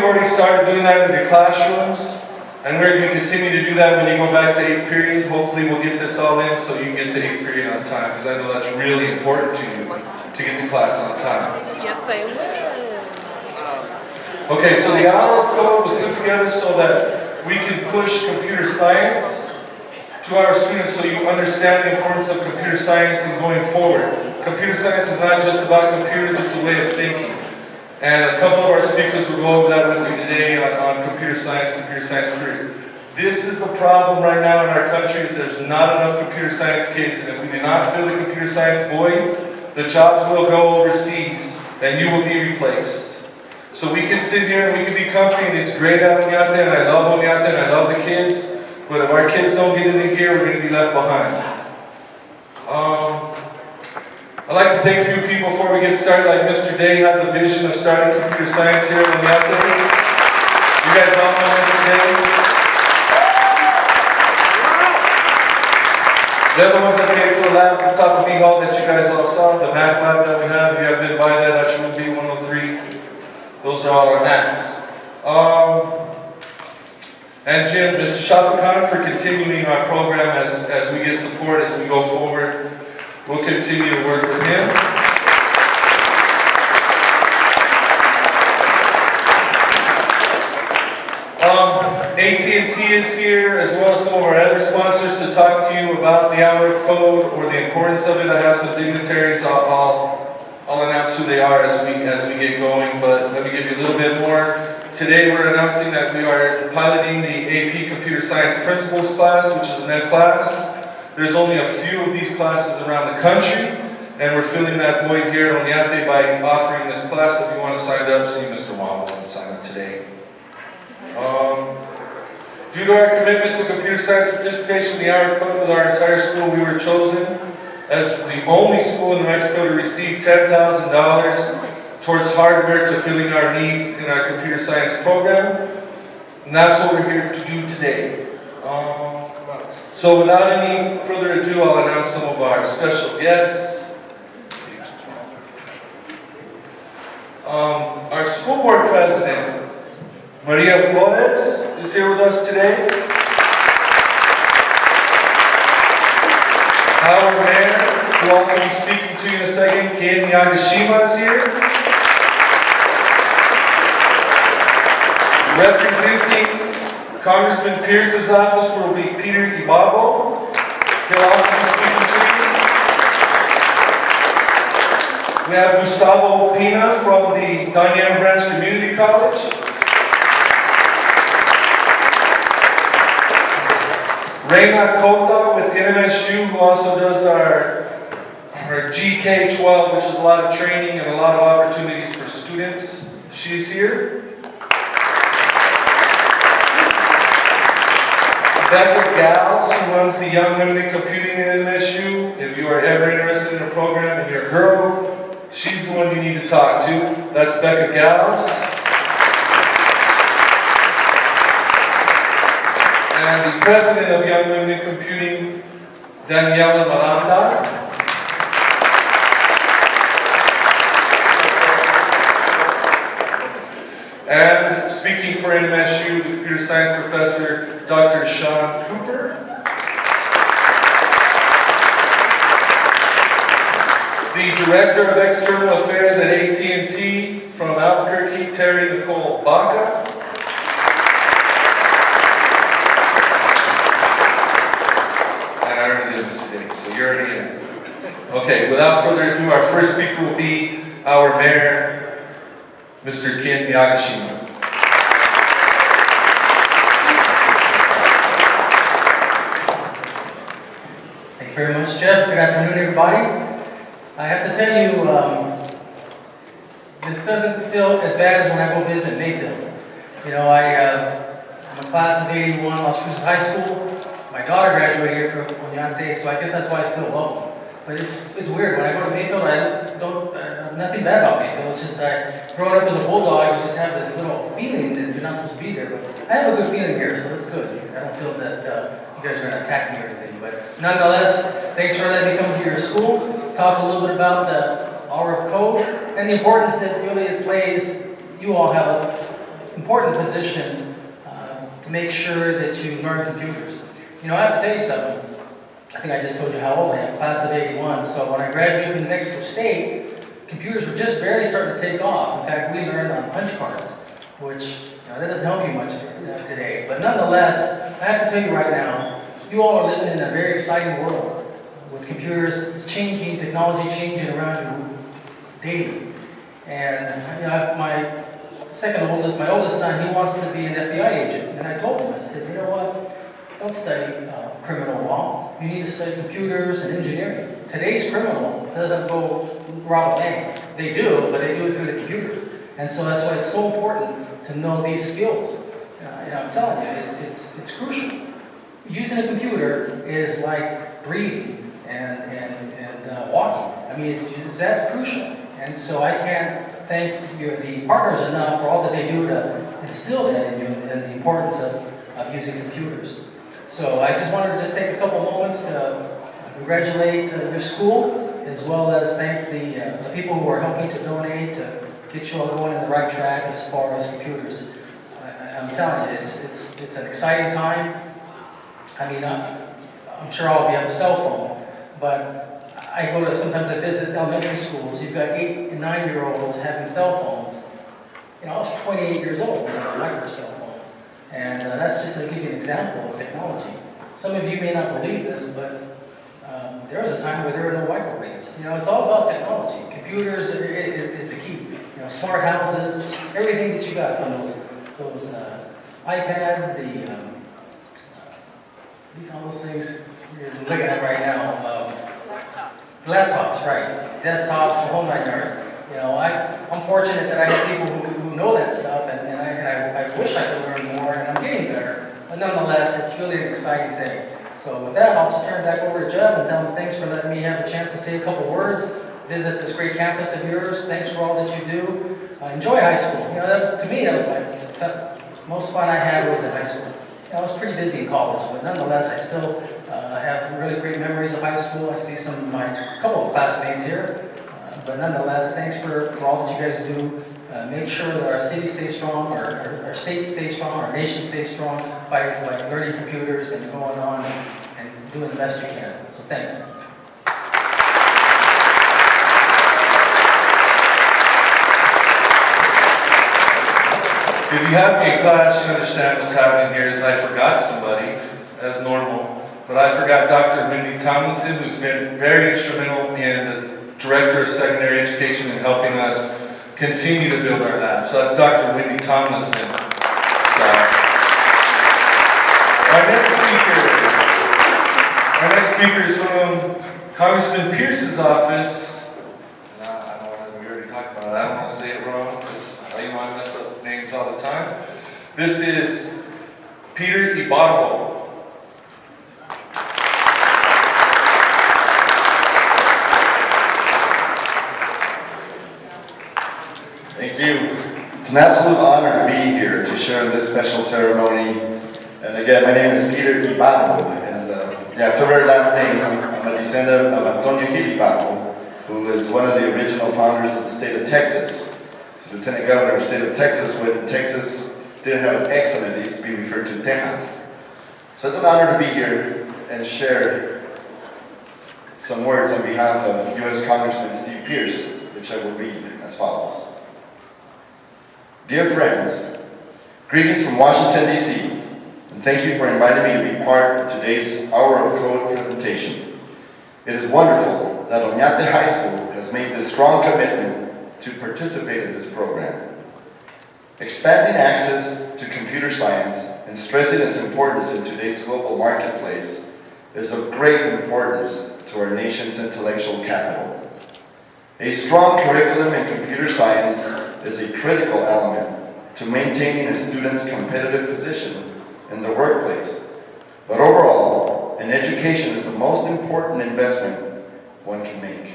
we've already started doing that in the classrooms, and we're going to continue to do that when you go back to 8th period. Hopefully we'll get this all in so you can get to 8th period on time, because I know that's really important to you, to get to class on time. Yes, I will. Okay, so the hour code was put together so that we can push computer science to our students so you understand the importance of computer science and going forward. Computer science is not just about computers, it's a way of thinking. And a couple of our speakers will go over that with you today on computer science careers. This is the problem right now in our country, is there's not enough computer science kids, and if we do not fill the computer science void, the jobs will go overseas and you will be replaced. So we can sit here and we can be comfy and it's great at Onate, and I love Onate and I love the kids, but if our kids don't get in gear, we're going to be left behind. I'd like to thank a few people before we get started. Like Mr. Day had the vision of starting computer science here at Onate. You guys all know Mr. Day? They're the ones that paid for the lab at the top of B Hall that you guys all saw, the Mac lab that we have. If you haven't been by that, that's room B103. Those are all our Macs. And Jim, Mr. Shapakan, for continuing our program as we get support, as we go forward. We'll continue to work with him. AT&T is here, as well as some of our other sponsors, to talk to you about the hour of code or the importance of it. I have some dignitaries. I'll announce who they are as we get going, but let me give you a little bit more. Today we're announcing that we are piloting the AP Computer Science Principles class, which is an ed class. There's only a few of these classes around the country, and we're filling that void here at Onate by offering this class. If you want to sign up, see Mr. Waugh and sign up today. Due to our commitment to computer science participation in the hour code with our entire school, we were chosen as the only school in New Mexico to receive $10,000 towards hardware to filling our needs in our computer science program. And that's what we're here to do today. So without any further ado, I'll announce some of our special guests. Our school board president, Maria Flores, is here with us today. Our mayor, who will also be speaking to you in a second, Ken Yagashima, is here. Representing Congressman Pierce's office will be Peter Ibabo. He'll also be speaking to you. We have Gustavo Pina from the Daniel Branch Community College. Reina Cota with NMSU, who also does our GK-12, which is a lot of training and a lot of opportunities for students. She's here. Becca Gals, who runs the Young Women in Computing at NMSU. If you are ever interested in a program and you're a girl, she's the one you need to talk to. That's Becca Gals. And the president of Young Women in Computing, Daniela Miranda. And speaking for NMSU, the computer science professor, Dr. Sean Cooper. The director of external affairs at AT&T from Albuquerque, Terry Nicole Baca. And I already did this today, so you're already in. Okay, without further ado, our first speaker will be our mayor, Mr. Ken Yagashima. Thank you very much, Jeff. Good afternoon, everybody. I have to tell you, this doesn't feel as bad as when I go visit Mayfield. You know, I'm a class of 81, Las Cruces High School. My daughter graduated here from Onate, so I guess that's why I feel welcome. But it's weird. When I go to Mayfield, I have nothing bad about Mayfield. It's just growing up as a bulldog, you just have this little feeling that you're not supposed to be there. But I have a good feeling here, so that's good. I don't feel that you guys are going to attack me or anything. But nonetheless, thanks for letting me come to your school, talk a little bit about the hour of code and the importance that really it plays. You all have important position to make sure that you learn computers. You know, I have to tell you something. I think I just told you how old I am, class of 81. So when I graduated from New Mexico State, computers were just barely starting to take off. In fact, we learned on punch cards, which that doesn't help you much today. But nonetheless, I have to tell you right now, you all are living in a very exciting world with computers changing, technology changing around you daily. And you know, my my oldest son, he wants to be an FBI agent. And I told him, I said, you know what? Don't study criminal law. You need to study computers and engineering. Today's criminal doesn't go rob a bank. They do, but they do it through the computer. And so that's why it's so important to know these skills. I'm telling you, it's crucial. Using a computer is like breathing and walking. I mean, it's that crucial. And so I can't thank the partners enough for all that they do to instill that in you and the importance of using computers. So I just wanted to just take a couple moments to congratulate your school, as well as thank the people who are helping to donate to get you all going in the right track as far as computers. I'm telling you, it's an exciting time. I mean, I'm sure all of you have a cell phone, but sometimes I visit elementary schools. You've got 8 and 9-year-olds having cell phones. You know, I was 28 years old when I got my first cell phone. And that's just to give you an example of technology. Some of you may not believe this, but there was a time where there were no microwaves. You know, it's all about technology. Computers is the key. You know, smart houses, everything that you got from those iPads, what do you call those things you're looking at right now? Laptops, right. Desktops, the whole 9 yards. You know, I'm fortunate that I have people who know that stuff, and I wish I could learn more, and I'm getting there. But nonetheless, it's really an exciting thing. So with that, I'll just turn it back over to Jeff and tell him thanks for letting me have a chance to say a couple words, visit this great campus of yours. Thanks for all that you do. Enjoy high school. You know, to me, that was my most fun I had was in high school. You know, I was pretty busy in college, but nonetheless, I still have really great memories of high school. I see some of my couple of classmates here. But nonetheless, thanks for all that you guys do. Make sure that our city stays strong, our state stays strong, our nation stays strong by learning computers and going on and doing the best you can. So thanks. If you have me in class, you understand what's happening here is I forgot somebody, as normal, but I forgot Dr. Wendy Tomlinson, who's been very instrumental in the Director of Secondary Education in helping us continue to build our lab. So that's Dr. Wendy Tomlinson. So, our next speaker is from Congressman Pierce's office. I don't want to, we already talked about it. I don't want to say it wrong because I mess up names all the time. This is Peter Ibarbo. Thank you. It's an absolute honor to be here to share in this special ceremony. And again, my name is Peter Ibarbo, and it's a very last name. I'm a descendant of Antonio Gil Ibarbo, who is one of the original founders of the state of Texas. He's Lieutenant Governor of the state of Texas when Texas didn't have an X on it. It used to be referred to Texas. So it's an honor to be here and share some words on behalf of U.S. Congressman Steve Pierce, which I will read as follows. Dear friends, greetings from Washington, D.C., and thank you for inviting me to be part of today's Hour of Code presentation. It is wonderful that Onate High School has made this strong commitment to participate in this program. Expanding access to computer science and stressing its importance in today's global marketplace is of great importance to our nation's intellectual capital. A strong curriculum in computer science is a critical element to maintaining a student's competitive position in the workplace. But overall, an education is the most important investment one can make.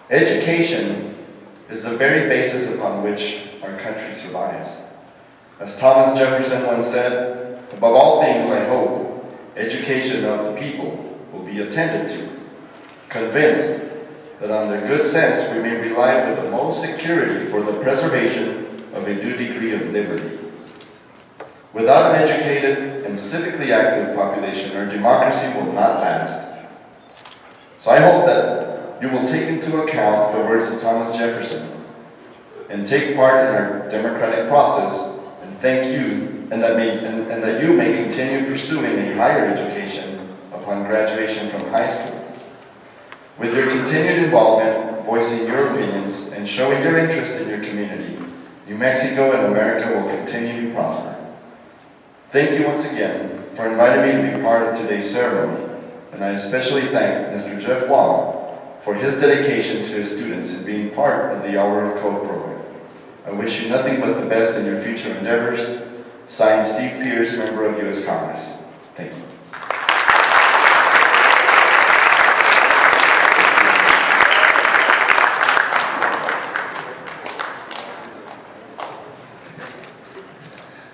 Education is the very basis upon which our country survives. As Thomas Jefferson once said, above all things, I hope, education of the people will be attended to, convinced that on their good sense we may rely with the most security for the preservation of a due degree of liberty. Without an educated and civically active population, our democracy will not last. So I hope that you will take into account the words of Thomas Jefferson and take part in our democratic process, and thank you, and that you may continue pursuing a higher education upon graduation from high school. With your continued involvement, voicing your opinions, and showing your interest in your community, New Mexico and America will continue to prosper. Thank you once again for inviting me to be part of today's ceremony, and I especially thank Mr. Jeff Waugh for his dedication to his students and being part of the Hour of Code program. I wish you nothing but the best in your future endeavors. Signed, Steve Pierce, Member of U.S. Congress. Thank you.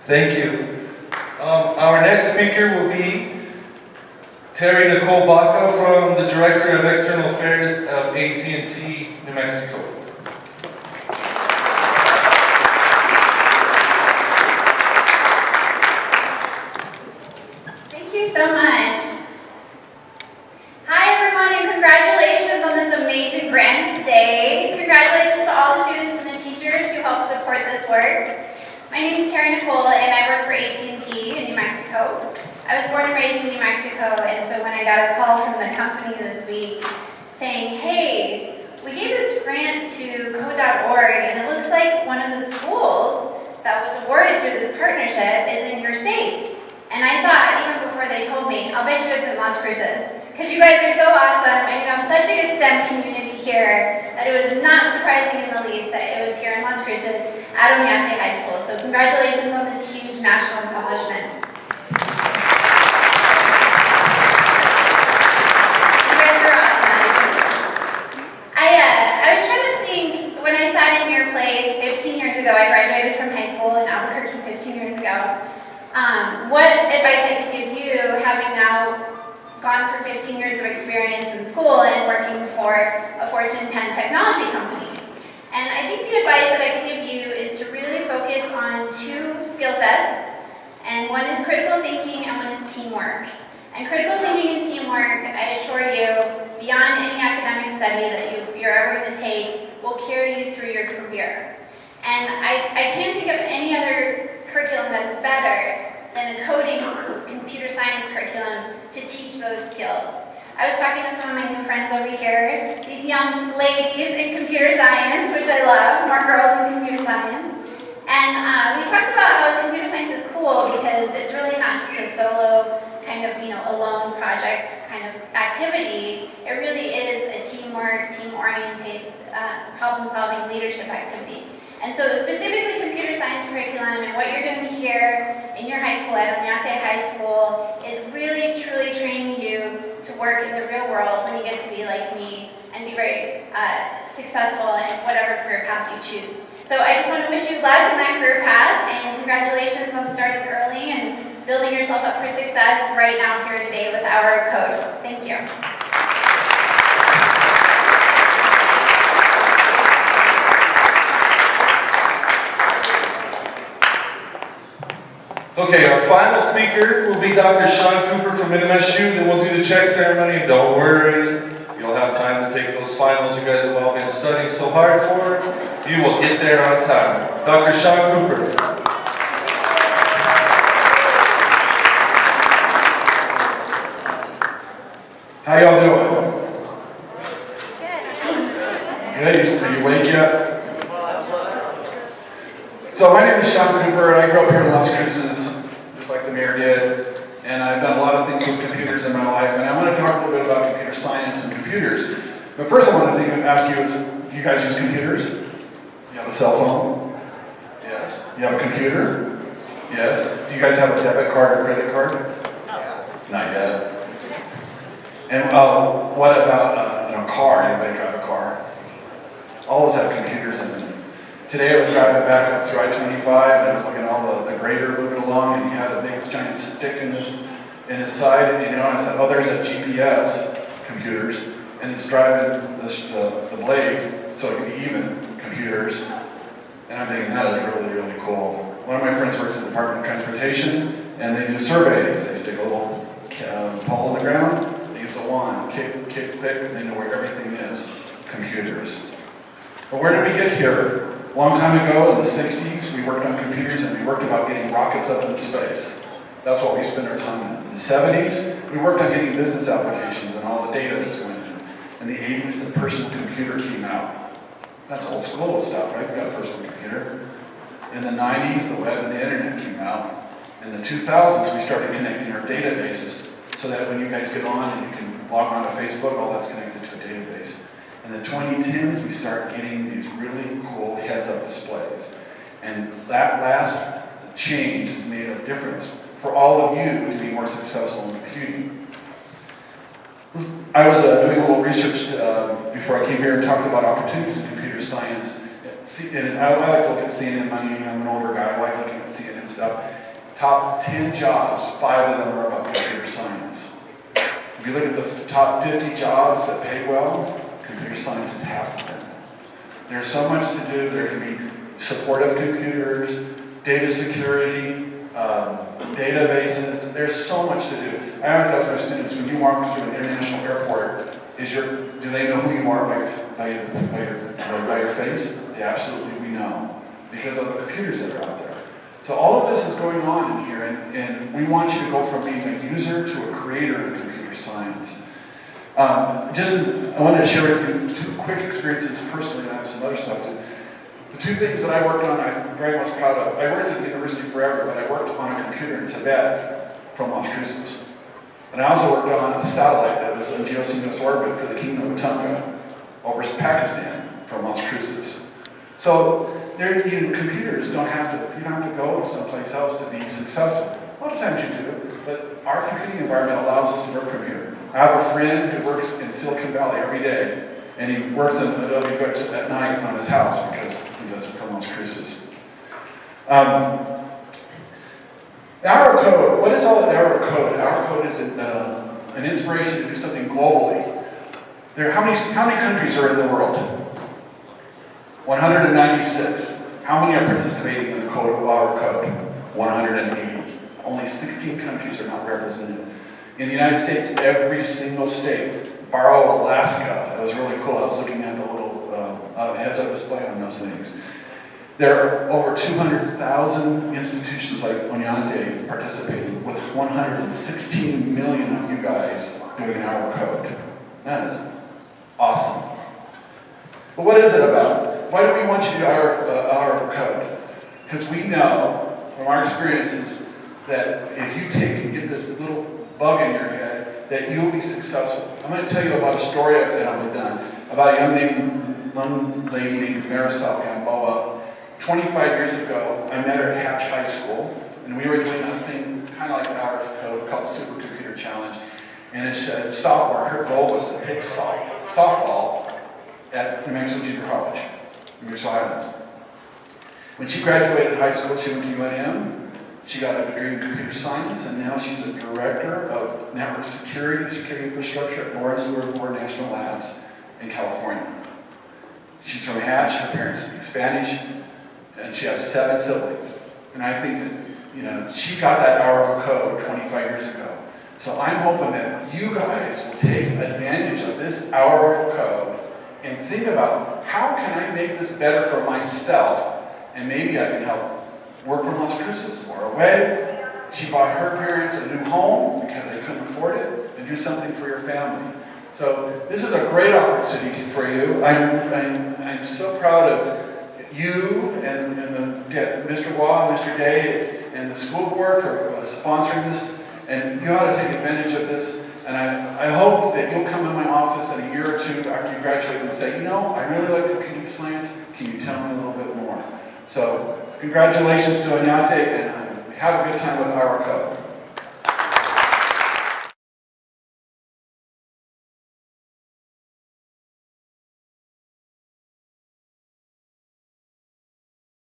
Thank you. Our next speaker will be Terry Nicole Baca from the Director of External Affairs of AT&T, New Mexico. Thank you so much. Hi everyone, and congratulations on this amazing grant today. Congratulations to all the students and the teachers who helped support this work. My name is Terry Nicole, and I work for AT&T in New Mexico. I was born and raised in New Mexico, and so when I got a call from the company this week saying, hey, we gave this grant to code.org, and it looks like one of the schools that was awarded through this partnership is in your state. And I thought, even before they told me, I'll bet you it's in Las Cruces. Because you guys are so awesome, and you have such a good STEM community here, that it was not surprising in the least that it was here in Las Cruces at Onate High School. So congratulations on this huge national accomplishment. You guys are awesome. I was trying to think, when I sat in your place 15 years ago, I graduated from high school in Albuquerque 15 years ago. What advice I could give you, having now gone through 15 years of experience in school and working for a Fortune 10 technology company. And I think the advice that I can give you is to really focus on two skill sets, and one is critical thinking and one is teamwork. And critical thinking and teamwork, I assure you, beyond any academic study that you're ever going to take, will carry you through your career. And I can't think of any other curriculum that's better than a coding computer science curriculum to teach those skills. I was talking to some of my new friends over here, these young ladies in computer science, which I love, more girls in computer science. And we talked about how computer science is cool because it's really not just a solo kind of, alone project kind of activity. It really is a teamwork, team-oriented, problem-solving leadership activity. And so specifically computer science curriculum and what you're doing here in your high school at Onate High School is really truly training you to work in the real world when you get to be like me and be very successful in whatever career path you choose. So I just want to wish you luck in that career path, and congratulations on starting early and building yourself up for success right now here today with Hour of Code. Thank you. Okay, our final speaker will be Dr. Sean Cooper from MSU. Then we'll do the check ceremony. Don't worry, you'll have time to take those finals you guys have all been studying so hard for. You will get there on time. Dr. Sean Cooper. How y'all doing? Good. Are you awake yet? So my name is Sean Cooper. I grew up here in Las Cruces, just like the mayor did, and I've done a lot of things with computers in my life, and I want to talk a little bit about computer science and computers. But first I want to ask you, do you guys use computers? You have a cell phone? Yes. You have a computer? Yes. Do you guys have a debit card or credit card? No. Not yet. And what about a car? Anybody drive a car? All of us have computers in them. Today I was driving back up through I-25 and I was looking at all the grader moving along, and he had a big giant stick in his side, and I said, oh, there's a GPS computers, and it's driving the blade so it can be even computers. And I'm thinking, that is really, really cool. One of my friends works in the Department of Transportation, and they do surveys. They stick a little pole in the ground, they use a wand, kick, click, and they know where everything is. Computers. But where did we get here? A long time ago, in the 60s, we worked on computers, and we worked about getting rockets up into space. That's what we spent our time in. In the 70s, we worked on getting business applications and all the data that's going in. In the 80s, the personal computer came out. That's old school stuff, right? We got a personal computer. In the 90s, the web and the internet came out. In the 2000s, we started connecting our databases so that when you guys get on and you can log on to Facebook, all that's connected to a database. In the 2010s, we start getting these really cool heads-up displays. And that last change has made a difference for all of you to be more successful in computing. I was doing a little research before I came here and talked about opportunities in computer science. And I like to look at CNN Money. I'm an older guy. I like looking at CNN stuff. Top 10 jobs, 5 of them are about computer science. If you look at the top 50 jobs that pay well, computer science is half of them. There's so much to do. There can be support of computers, data security, databases. There's so much to do. I always ask my students, when you walk through an international airport, do they know who you are by your face? They absolutely we know, because of the computers that are out there. So all of this is going on in here, and we want you to go from being a user to a creator in computer science. I wanted to share with you 2 quick experiences personally, and I have some other stuff too. The 2 things that I worked on, I'm very much proud of. I worked at the university forever, but I worked on a computer in Tibet from Las Cruces. And I also worked on a satellite that was in geosynchronous orbit for the Kingdom of Tonga over Pakistan from Las Cruces. So computers you don't have to go someplace else to be successful. A lot of times you do, but our computing environment allows us to work from here. I have a friend who works in Silicon Valley every day, and he works in Adobe Books at night on his house because he does it from Las Cruces. Our code, what is all our code? Our code is an inspiration to do something globally. How many countries are in the world? 196. How many are participating in the code of our code? 180. Only 16 countries are not represented. In the United States, every single state, borrow Alaska. It was really cool. I was looking at the little heads-up display on those things. There are over 200,000 institutions like Onate participating, with 116 million of you guys doing our code. That is awesome. But what is it about? Why do we want you to do our code? Because we know from our experiences that if you take and get this little bug in your head, that you'll be successful. I'm going to tell you about a story that I've done about a young lady named Marisol Gamboa. 25 years ago, I met her at Hatch High School, and we were doing a thing kind of like our code called Supercomputer Challenge. And it's sophomore. Her goal was to pick softball at New Mexico Junior College, New Mexico Highlands. When she graduated high school, she went to UNM. She got a degree in computer science, and now she's a director of network security infrastructure at Lawrence Livermore National Labs in California. She's from Hatch. Her parents speak Spanish, and she has 7 siblings. And I think that she got that hour of code 25 years ago. So I'm hoping that you guys will take advantage of this hour of code and think about, how can I make this better for myself, and maybe I can help work from Las Cruces or away. She bought her parents a new home because they couldn't afford it, and do something for your family. So this is a great opportunity for you. I'm so proud of you and Mr. Waugh, Mr. Day, and the school board for sponsoring this. And you ought to take advantage of this. And I hope that you'll come in my office in a year or 2 after you graduate and say, I really like computing science. Can you tell me a little bit more? So congratulations to Onate, and have a good time with our code.